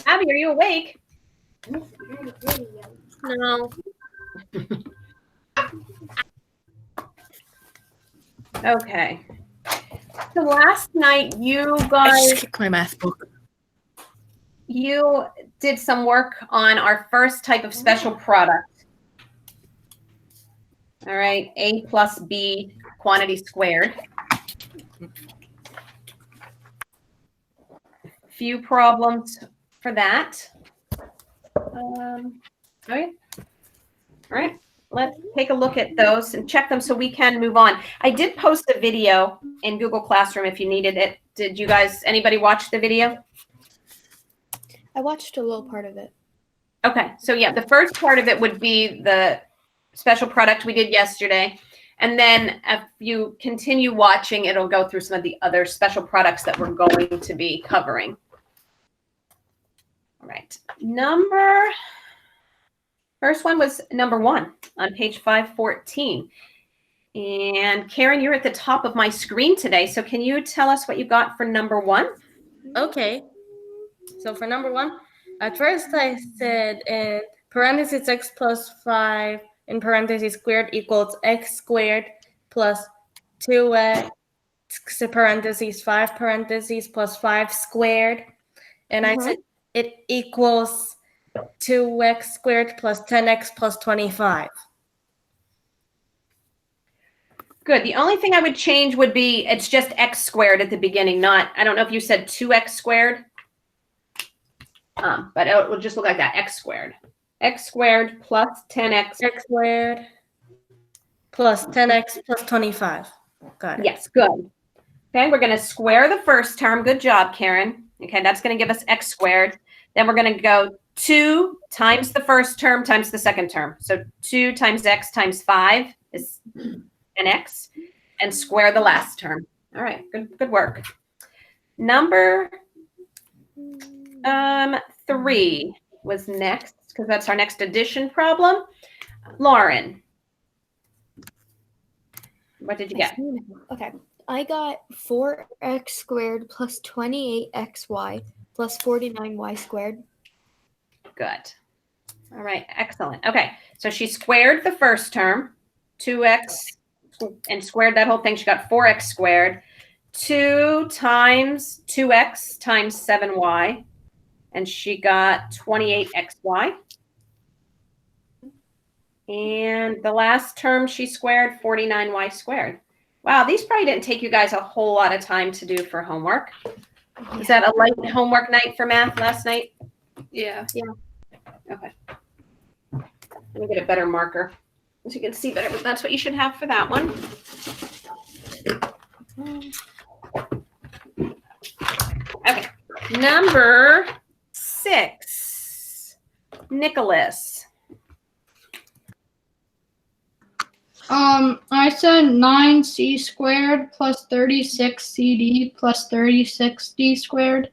Abby, are you awake? No. Okay. So last night you I guys just kicked my math book. you did some work on our first type of special product. All right, A plus B quantity squared. Few problems for that. Okay. All right, let's take a look at those and check them so we can move on. I did post a video in Google Classroom if you needed it. Did you guys, anybody watch the video? I watched a little part of it. Okay, so yeah, the first part of it would be the special product we did yesterday. And then if you continue watching, it'll go through some of the other special products that we're going to be covering. All right, first one was number 1 on page 514. And Karen, you're at the top of my screen today. So can you tell us what you got for number 1? Okay. So for number 1, at first I said in parentheses x plus 5 in parentheses squared equals x squared plus 2x parentheses 5 parentheses plus 5 squared. And I said it equals 2x squared plus 10x plus 25. Good. The only thing I would change would be it's just x squared at the beginning, not, I don't know if you said 2x squared, but it will just look like that, x squared. X squared plus 10x. X squared plus 10x plus 25. Got it. Yes, good. Okay, we're going to square the first term. Good job, Karen. Okay, that's going to give us x squared. Then we're going to go 2 times the first term times the second term. So 2 times x times 5 is an x, and square the last term. All right, good work. Number 3 was next, because that's our next addition problem. Lauren, what did you get? Okay, I got 4x squared plus 28xy plus 49y squared. Good. All right, excellent. Okay, so she squared the first term, 2x, and squared that whole thing. She got 4x squared. 2 times 2x times 7y, and she got 28xy. And the last term she squared, 49y squared. Wow, these probably didn't take you guys a whole lot of time to do for homework. Is that a light homework night for math last night? Yeah. Okay. Let me get a better marker so you can see better, but that's what you should have for that one. Okay, number 6, Nicholas. I said 9c squared plus 36cd plus 36d squared.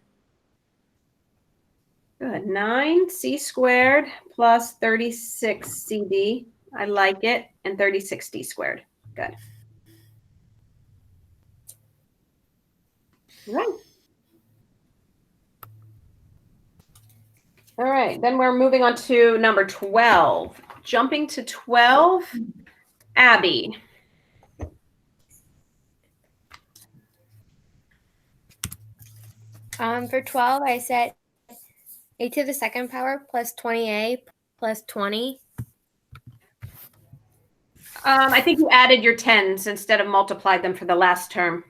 Good. 9c squared plus 36cd. I like it. And 36d squared. Good. All right. All right. Then we're moving on to number 12. Jumping to 12, Abby. For 12, I said a to the second power plus 20a plus 20. I think you added your 10s instead of multiplied them for the last term.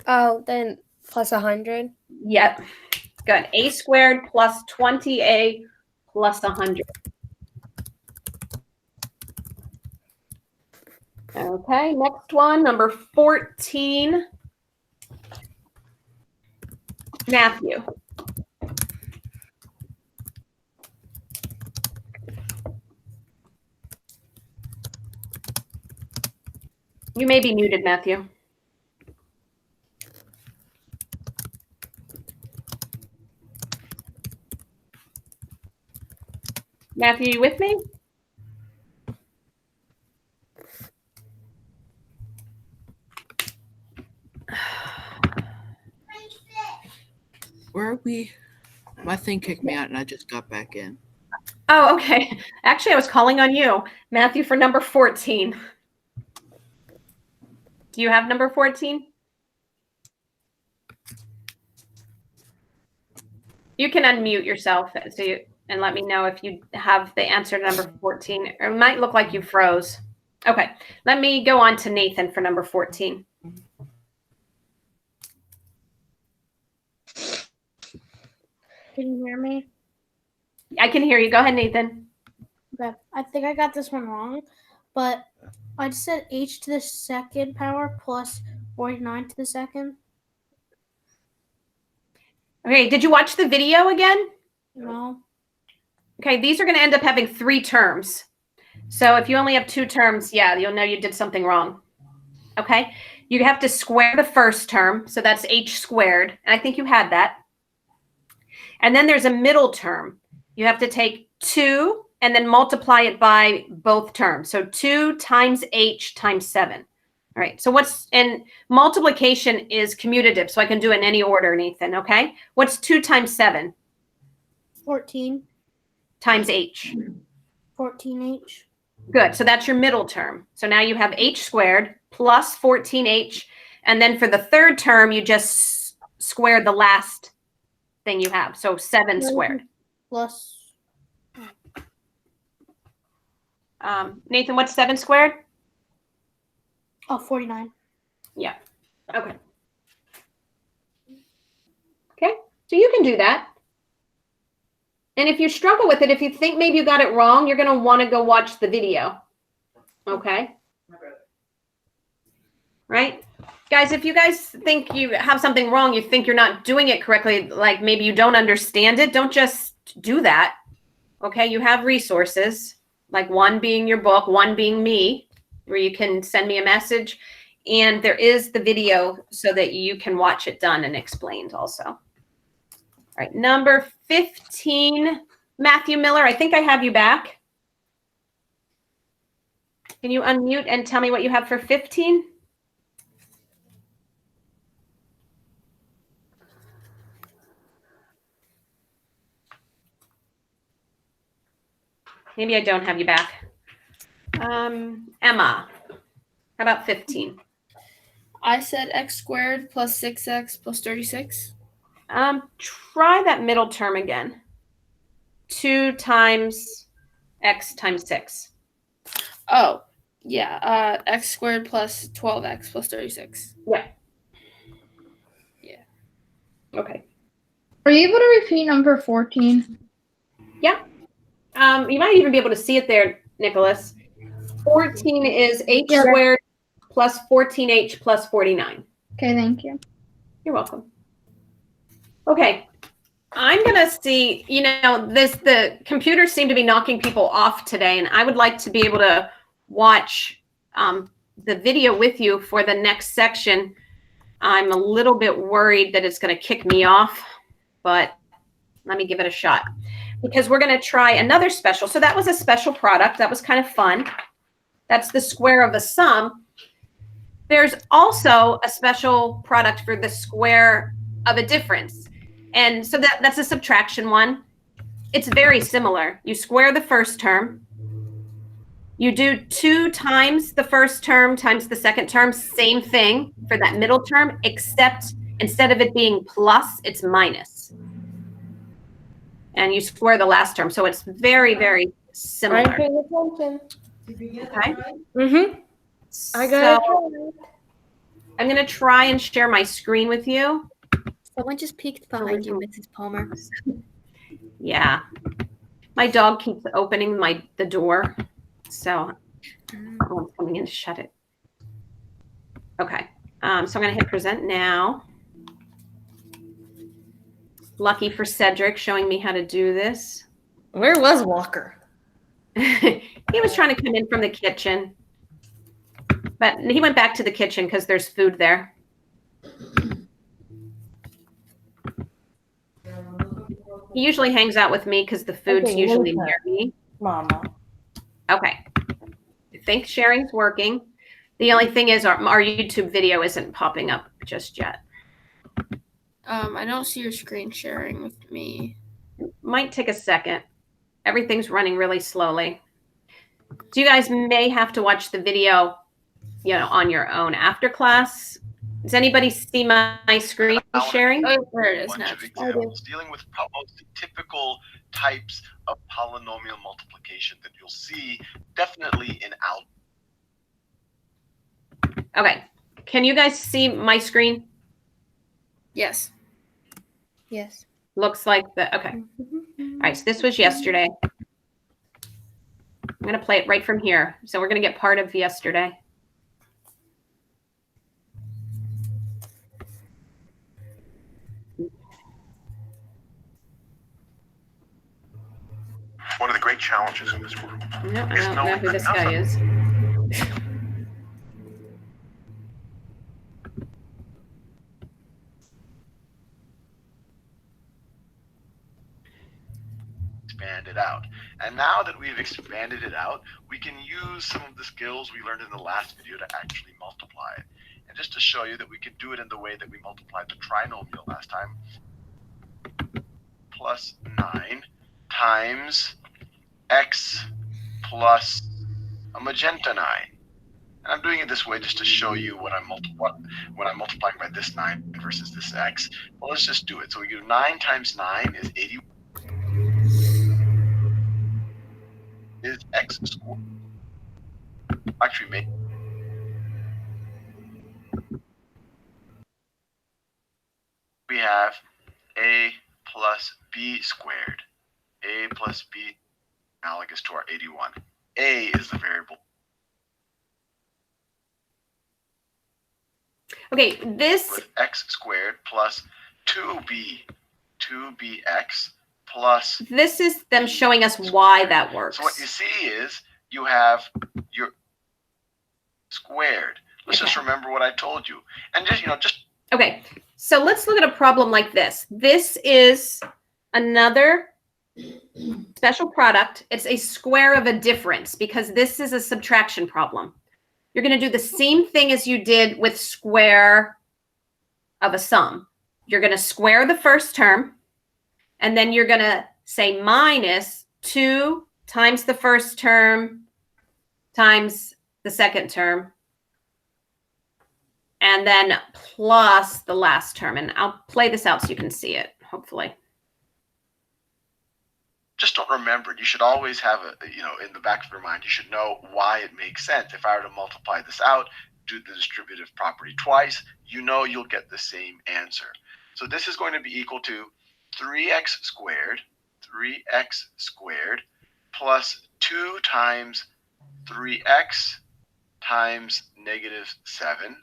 Oh, then plus 100. Yep. Good. A squared plus 20a plus 100. Okay, next one, number 14. Matthew. You may be muted, Matthew. Matthew, you with me? Where are we? My thing kicked me out and I just got back in. Oh, okay. Actually, I was calling on you, Matthew, for number 14. Do you have number 14? You can unmute yourself and let me know if you have the answer to number 14. It might look like you froze. Okay, let me go on to Nathan for number 14. Can you hear me? I can hear you. Go ahead, Nathan. Okay. I think I got this one wrong, but I just said h to the second power plus 49 to the second. Okay, did you watch the video again? No. Okay, these are going to end up having 3 terms. So if you only have 2 terms, yeah, you'll know you did something wrong. Okay, you have to square the first term. So that's h squared. And I think you had that. And then there's a middle term. You have to take 2 and then multiply it by both terms. So 2 times h times 7. All right, so and multiplication is commutative, so I can do it in any order, Nathan, okay? What's 2 times 7? 14. Times h. 14h. Good, so that's your middle term. So now you have h squared plus 14h, and then for the third term, you just square the last thing you have, so 7 squared. Plus. Nathan, what's 7 squared? Oh, 49. Yeah. Okay. Okay. So you can do that. And if you struggle with it, if you think maybe you got it wrong, you're going to want to go watch the video. Okay. Right? Guys, if you guys think you have something wrong, you think you're not doing it correctly, like maybe you don't understand it, don't just do that. Okay. You have resources, like one being your book, one being me, where you can send me a message, and there is the video so that you can watch it done and explained also. All right, number 15, Matthew Miller, I think I have you back. Can you unmute and tell me what you have for 15? Maybe I don't have you back. Emma, how about 15? I said x squared plus 6x plus 36. Try that middle term again. 2 times x times 6. Oh, yeah. X squared plus 12x plus 36. Yeah. Yeah. Okay. Are you able to repeat number 14? Yeah. You might even be able to see it there, Nicholas. 14 is h squared plus 14h plus 49. Okay, thank you. You're welcome. Okay. I'm going to see, the computers seem to be knocking people off today, and I would like to be able to watch the video with you for the next section. I'm a little bit worried that it's going to kick me off, but let me give it a shot, because we're going to try another special. So that was a special product. That was kind of fun. That's the square of a sum. There's also a special product for the square of a difference. And so that's a subtraction one. It's very similar. You square the first term. You do 2 times the first term times the second term. Same thing for that middle term, except instead of it being plus, it's minus. And you square the last term. So it's very, very similar. I'm paying attention. Okay. Mm-hmm. I got it. I'm going to try and share my screen with you. Someone just peeked behind you, Mrs. Palmer. Yeah. My dog keeps opening the door. So someone's coming in to shut it. Okay. So I'm going to hit present now. Lucky for Cedric showing me how to do this. Where was Walker? He was trying to come in from the kitchen. But he went back to the kitchen because there's food there. He usually hangs out with me because the food's Okay, usually Lisa. near me. Mama. Okay. I think sharing's working. The only thing is our YouTube video isn't popping up just yet. I don't see your screen sharing with me. Might take a second. Everything's running really slowly. So you guys may have to watch the video, on your own after class. Does anybody see my screen sharing? Oh, there it is Bunch now. of examples dealing with most typical types of polynomial multiplication that you'll see definitely in algebra. Okay. Can you guys see my screen? Yes. Yes. Looks like okay. All right, so this was yesterday. I'm going to play it right from here. So we're going to get part of yesterday. One of the great challenges in this world. No, I don't know who this guy is. Expand it out. And now that we've expanded it out, we can use some of the skills we learned in the last video to actually multiply it. And just to show you that we can do it in the way that we multiplied the trinomial last time, plus 9 times x plus a magenta 9. And I'm doing it this way just to show you when I'm multiplying by this 9 versus this x. Well, let's just do it. So we do 9 times 9 is 80. Is x squared. Actually, we have a plus b squared. A plus b analogous to our 81. A is the variable. Okay, this With x squared plus 2bx plus. This is them showing us why that works. So what you see is you have your squared. Let's just remember what I told you. And just Okay, so let's look at a problem like this. This is another special product. It's a square of a difference because this is a subtraction problem. You're going to do the same thing as you did with square of a sum. You're going to square the first term, and then you're going to say minus 2 times the first term times the second term, and then plus the last term. And I'll play this out so you can see it, hopefully. Just don't remember it. You should always have in the back of your mind, you should know why it makes sense. If I were to multiply this out, do the distributive property twice, you'll get the same answer. So this is going to be equal to 3x squared plus 2 times 3x times negative 7,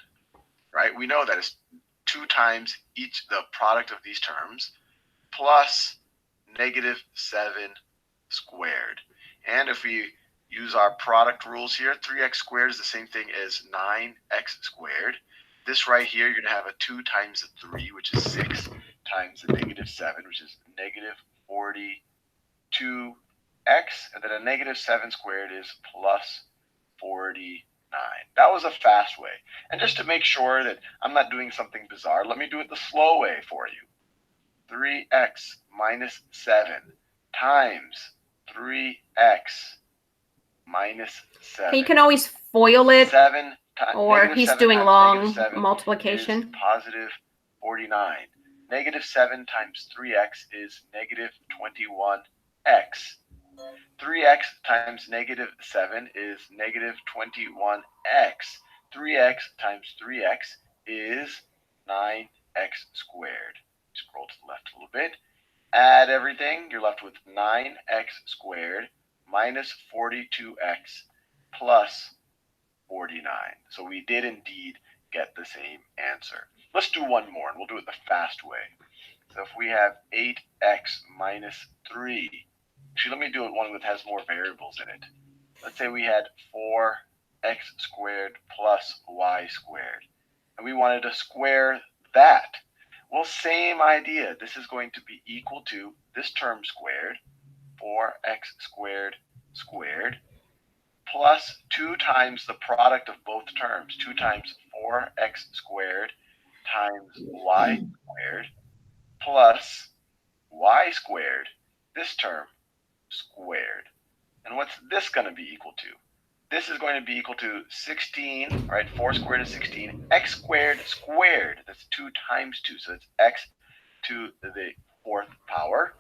right? We know that is 2 times the product of these terms, plus negative 7 squared. And if we use our product rules here, 3x squared is the same thing as 9x squared. This right here, you're going to have a 2 times the 3, which is 6, times the negative 7, which is negative 42x, and then a negative 7 squared is plus 49. That was a fast way. And just to make sure that I'm not doing something bizarre, let me do it the slow way for you. 3x minus 7 times 3x minus 7. You can always FOIL it, 7 or he's 7 doing times long -7 multiplication. is positive 49. Negative 7 times 3x is negative 21x. 3x times negative 7 is negative 21x. 3x times 3x is 9x squared. Scroll to the left a little bit. Add everything. You're left with 9x squared minus 42x plus 49. So we did indeed get the same answer. Let's do one more, and we'll do it the fast way. So if we have 8x minus 3, actually, let me do it one that has more variables in it. Let's say we had 4x squared plus y squared, and we wanted to square that. Well, same idea. This is going to be equal to this term squared, 4x squared squared, plus 2 times the product of both terms, 2 times 4x squared times y squared, plus y squared this term squared. And what's this going to be equal to? This is going to be equal to 16, right? 4 squared is 16. X squared squared. That's 2 times 2. So it's x to the 4th power.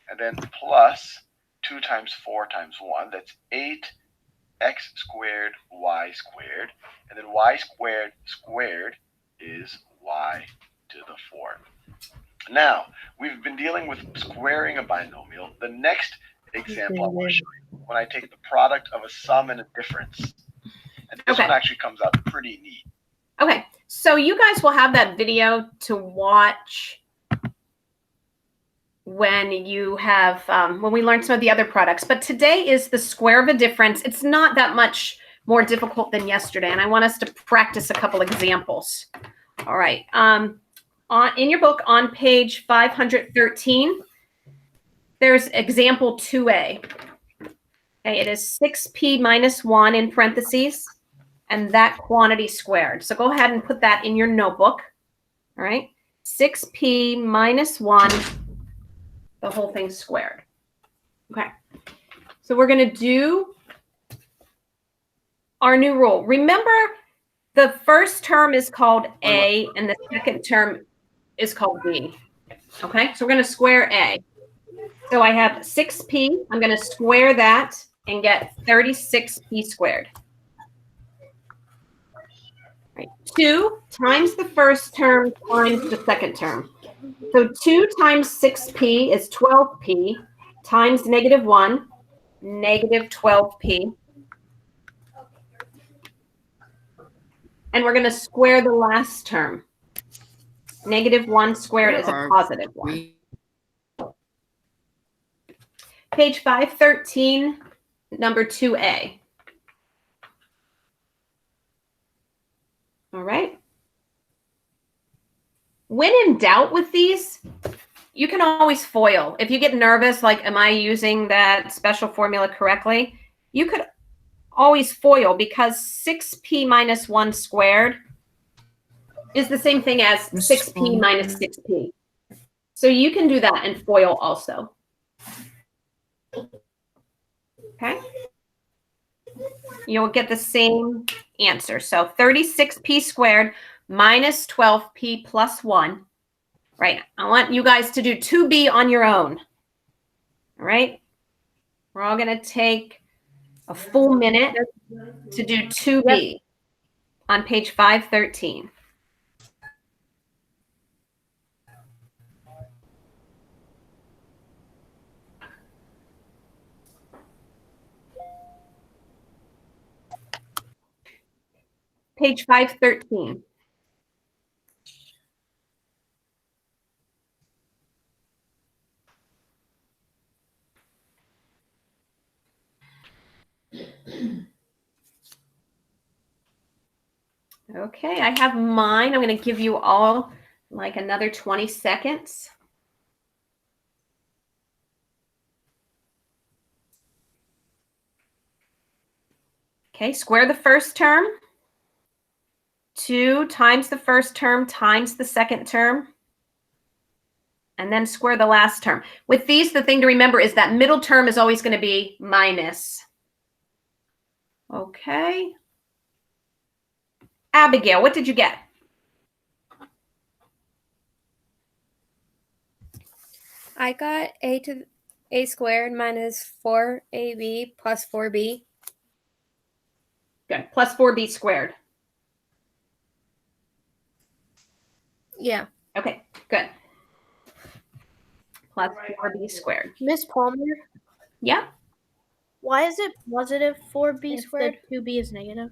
And then plus 2 times 4 times 1. That's 8x squared y squared. And then y squared squared is y to the 4th. Now, we've been dealing with squaring a binomial. The next example I want to show you when I take the product of a sum and a difference. And this one actually comes out pretty neat. Okay, so you guys will have that video to watch when you have, when we learn some of the other products. But today is the square of a difference. It's not that much more difficult than yesterday, and I want us to practice a couple examples. All right, in your book on page 513, there's example 2a. Okay, it is 6p minus 1 in parentheses, and that quantity squared. So go ahead and put that in your notebook. All right, 6p minus 1, the whole thing squared. Okay, so we're going to do our new rule. Remember, the first term is called a, and the second term is called b. Okay, so we're going to square a. So I have 6p. I'm going to square that and get 36p squared. Right. 2 times the first term times the second term. So 2 times 6p is 12p times negative 1, negative 12p. And we're going to square the last term. Negative 1 squared is a positive 1. Page 513, number 2a. All right. When in doubt with these, you can always FOIL. If you get nervous, like, am I using that special formula correctly? You could always FOIL, because 6p minus 1 squared is the same thing as 6p minus 6p. So you can do that and FOIL also. Okay. You'll get the same answer. So 36p squared minus 12p plus 1. Right. I want you guys to do 2b on your own. All right. We're all going to take a full minute to do 2b on page 513. Page 513. Okay, I have mine. I'm going to give you all like another 20 seconds. Okay, square the first term. 2 times the first term times the second term. And then square the last term. With these, the thing to remember is that middle term is always going to be minus. Okay. Abigail, what did you get? I got a squared minus 4ab plus 4b. Good. Plus 4b squared. Yeah. Okay, good. Plus 4b squared. Miss Palmer, Yeah. why is it positive 4b If squared? 2b is negative.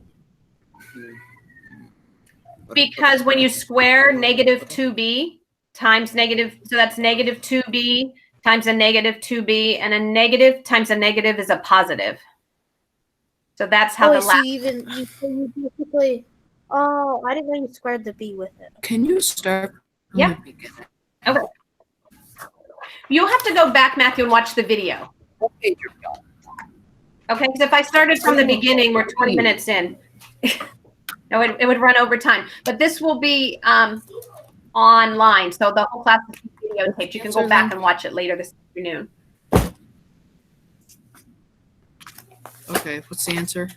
Because when you square negative 2b times negative, so that's negative 2b times a negative 2b, and a negative times a negative is a positive. So that's how the so last. you basically, oh, I didn't know you squared the b with it. Can you start from Yeah. the beginning? Okay. You'll have to go back, Matthew, and watch the video. What page are we on? Okay, because if I started from the beginning, we're 20 minutes in. No, it would run over time. But this will be online, so the whole class is videotaped. You can go back and watch it later this afternoon. Okay, what's the answer?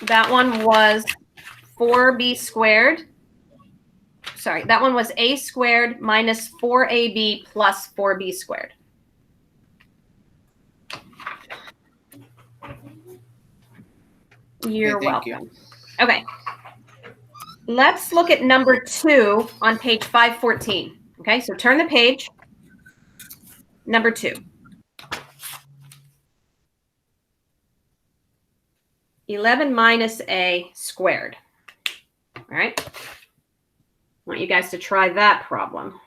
That one was 4b squared. Sorry, that one was a squared minus 4ab plus 4b squared. You're Okay, thank you. welcome. Okay. Let's look at number 2 on page 514. Okay, so turn the page. Number 2. 11 minus a squared. All right. I want you guys to try that problem.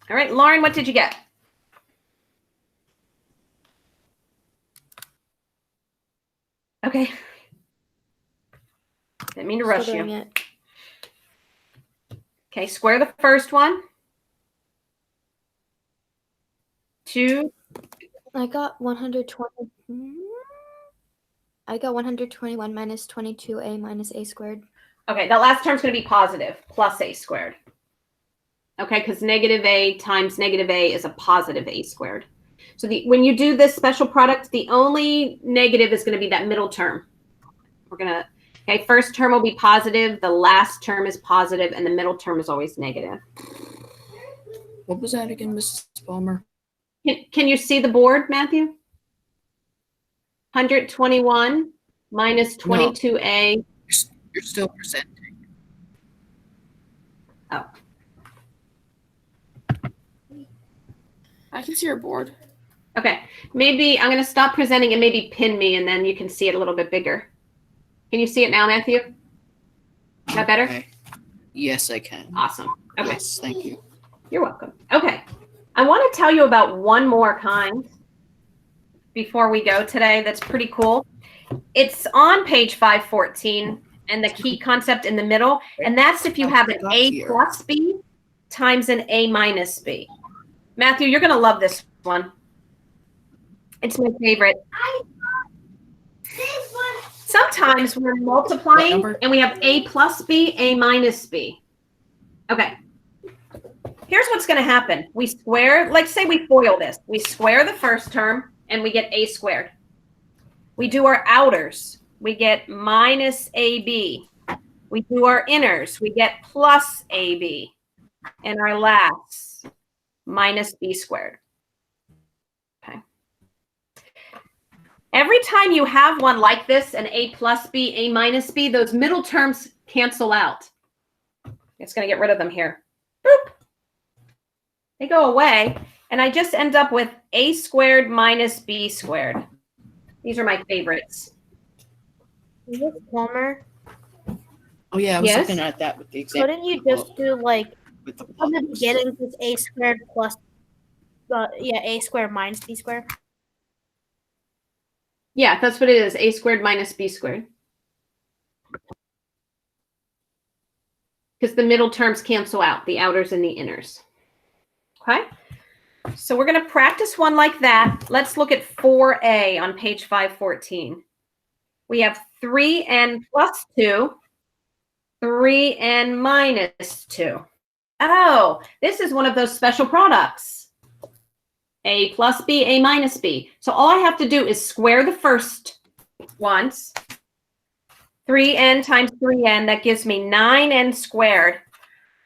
All right, Lauren, what did you get? Okay. Didn't mean to rush Still doing you. it. Okay, square the first one. 2. I got 120. I got 121 minus 22a minus a squared. Okay, that last term's going to be positive, plus a squared. Okay, because negative a times negative a is a positive a squared. So when you do this special product, the only negative is going to be that middle term. We're going to, okay, first term will be positive, the last term is positive, and the middle term is always negative. What was that again, Mrs. Palmer? Can you see the board, Matthew? 121 minus 22a. You're still presenting. Oh, I can see your board. okay. Maybe I'm going to stop presenting and maybe pin me, and then you can see it a little bit bigger. Can you see it now, Matthew? Is that better? Okay. Yes, I can. Awesome. Okay. Yes, thank you. You're welcome. Okay. I want to tell you about one more kind before we go today that's pretty cool. It's on page 514 and the key concept in the middle, and that's if you have an a plus b times an a minus b. Matthew, you're going to love this one. It's my favorite. Sometimes we're multiplying and we have a plus b, a minus b. Okay. Here's what's going to happen. We square, like say we FOIL this. We square the first term and we get a squared. We do our outers. We get minus ab. We do our inners. We get plus ab. And our last, minus b squared. Okay. Every time you have one like this, an a plus b, a minus b, those middle terms cancel out. It's going to get rid of them here. Boop. They go away, and I just end up with a squared minus b squared. These are my favorites. Is this Palmer? Oh yeah, I was Yes? looking at that with the example. Couldn't you just do like with the from the bubbles. beginning just a squared plus a squared minus b squared? Yeah, that's what it is, a squared minus b squared. Because the middle terms cancel out, the outers and the inners. Okay? So we're going to practice one like that. Let's look at 4a on page 514. We have 3n plus 2, 3n minus 2. Oh, this is one of those special products. A plus b, a minus b. So all I have to do is square the first once. 3n times 3n, that gives me 9n squared.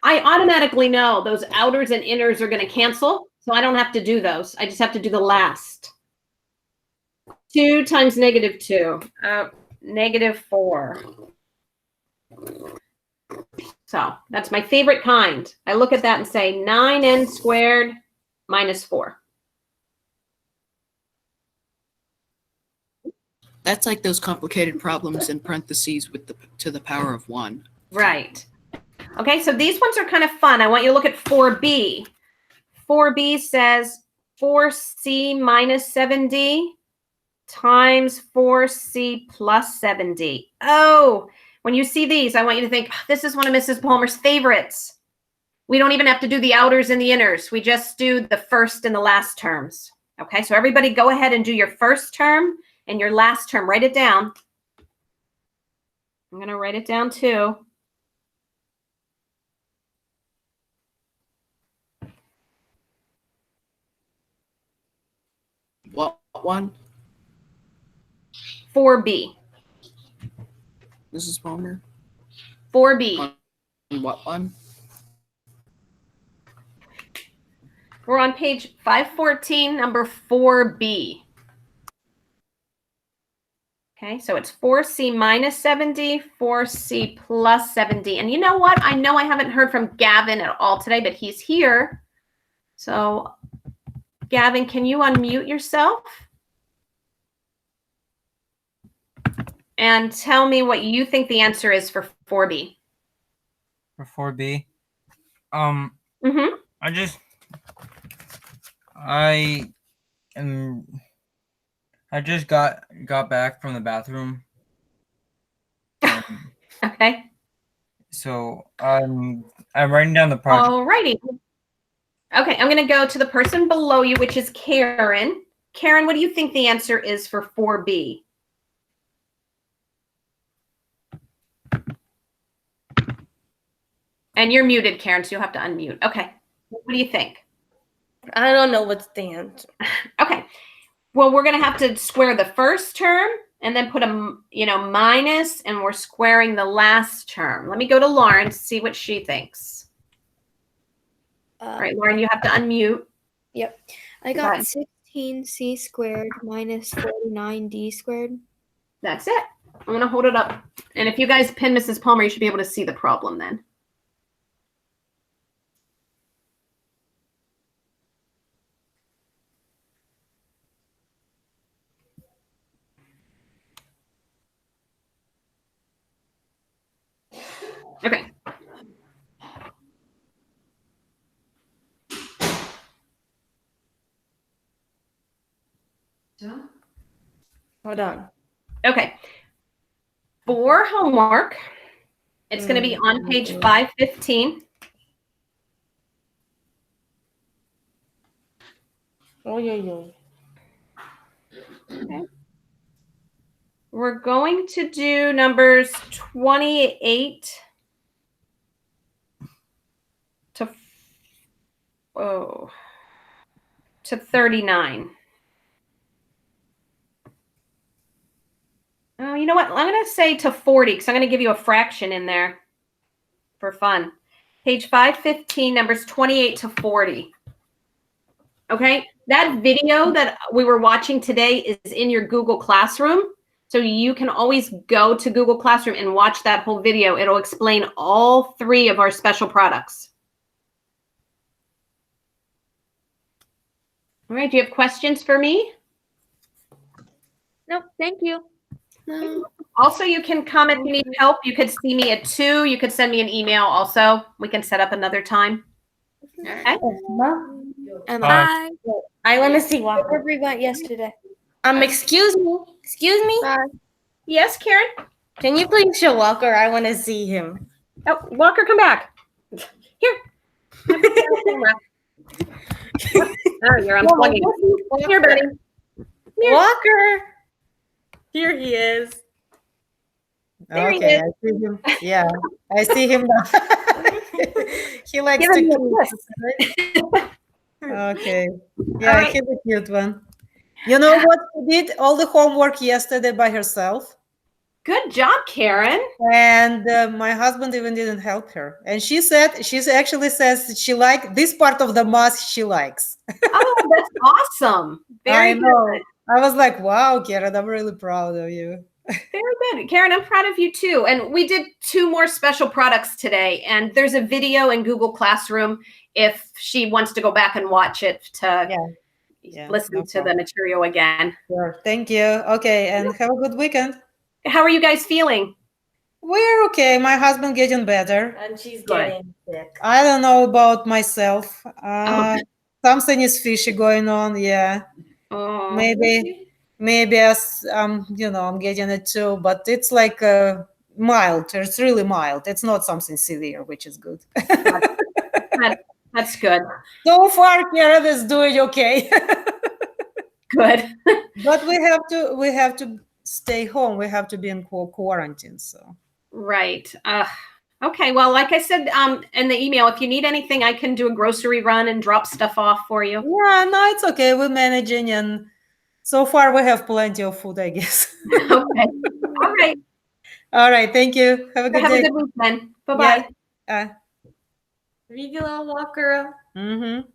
I automatically know those outers and inners are going to cancel, so I don't have to do those. I just have to do the last. 2 times negative 2, negative 4. So that's my favorite kind. I look at that and say 9n squared minus 4. That's like those complicated problems in parentheses with the to the power of 1. Right. Okay, so these ones are kind of fun. I want you to look at 4b. 4b says 4c minus 7d times 4c plus 7d. Oh, When you see these, I want you to think, this is one of Mrs. Palmer's favorites. We don't even have to do the outers and the inners. We just do the first and the last terms. Okay, so everybody go ahead and do your first term and your last term. Write it down. I'm going to write it down too. What one? 4B. Mrs. Palmer? 4B. On what one? We're on page 514, number 4B. Okay, so it's 4C minus 7D, 4C plus 7D. And you know what? I know I haven't heard from Gavin at all today, but he's here. So, Gavin, can you unmute yourself? And tell me what you think the answer is for 4B. For 4B. Mm-hmm. I just got back from the bathroom. Okay. So I'm writing down the project. Alrighty. Okay, I'm going to go to the person below you, which is Karen. Karen, what do you think the answer is for 4B? And you're muted, Karen, so you'll have to unmute. Okay. What do you think? I don't know what's the answer. Okay. Well, we're going to have to square the first term and then put a, minus, and we're squaring the last term. Let me go to Lauren to see what she thinks. All right, Lauren, you have to unmute. Yep. I got 16c squared minus 49d squared. That's it. I'm going to hold it up. And if you guys pin Mrs. Palmer, you should be able to see the problem then. Okay. Hold on. Okay. For homework, it's going to be on page 515. Oh, yeah. Okay. We're going to do numbers 28 to 39. Oh, you know what? I'm going to say to 40 because I'm going to give you a fraction in there for fun. Page 515, numbers 28 to 40. Okay? That video that we were watching today is in your Google Classroom. So you can always go to Google Classroom and watch that whole video. It'll explain all three of our special products. All right, do you have questions for me? Nope, thank you. No. Also, you can come if you need help. You could see me at 2. You could send me an email also. We can set up another time. Okay? Bye. I want to see Walker. Where we went yesterday. Excuse me. Excuse me. Bye. Yes, Karen? Can you please show Walker? I want to see him. Oh, Walker, come back. Here. Oh, you're unplugging. Here, buddy. Here. Walker. Here he is. There he Okay, is. I see him. Yeah, I see him now. He likes Give to him kiss. a kiss. Right? Okay. Yeah, right. he's a cute one. You know what? She did all the homework yesterday by herself. Good job, Karen. And my husband even didn't help her. And she actually says that she likes this part of the math she likes. Oh, that's awesome. Very I know. good. I was like, wow, Karen, I'm really proud of you. Very good. Karen, I'm proud of you too. And we did 2 more special products today. And there's a video in Google Classroom if she wants to go back and watch it to listen to the material again. Sure. Thank you. Okay. And have a good weekend. How are you guys feeling? We're okay. My husband getting better. And she's Good. getting sick. I don't know about myself. Something is fishy going on. Yeah. Maybe as I'm getting it too, but it's like mild. It's really mild. It's not something severe, which is good. That's good. So far, Karen is doing okay. Good. But we have to stay home. We have to be in quarantine. So Right. Okay. Well, like I said in the email, if you need anything, I can do a grocery run and drop stuff off for you. yeah, no, it's okay. We're managing, and so far we have plenty of food, I guess. Okay. All right. All right. Thank you. Have a good Have day. a good weekend. Bye-bye. Yeah. Vigila Walker. Mm-hmm.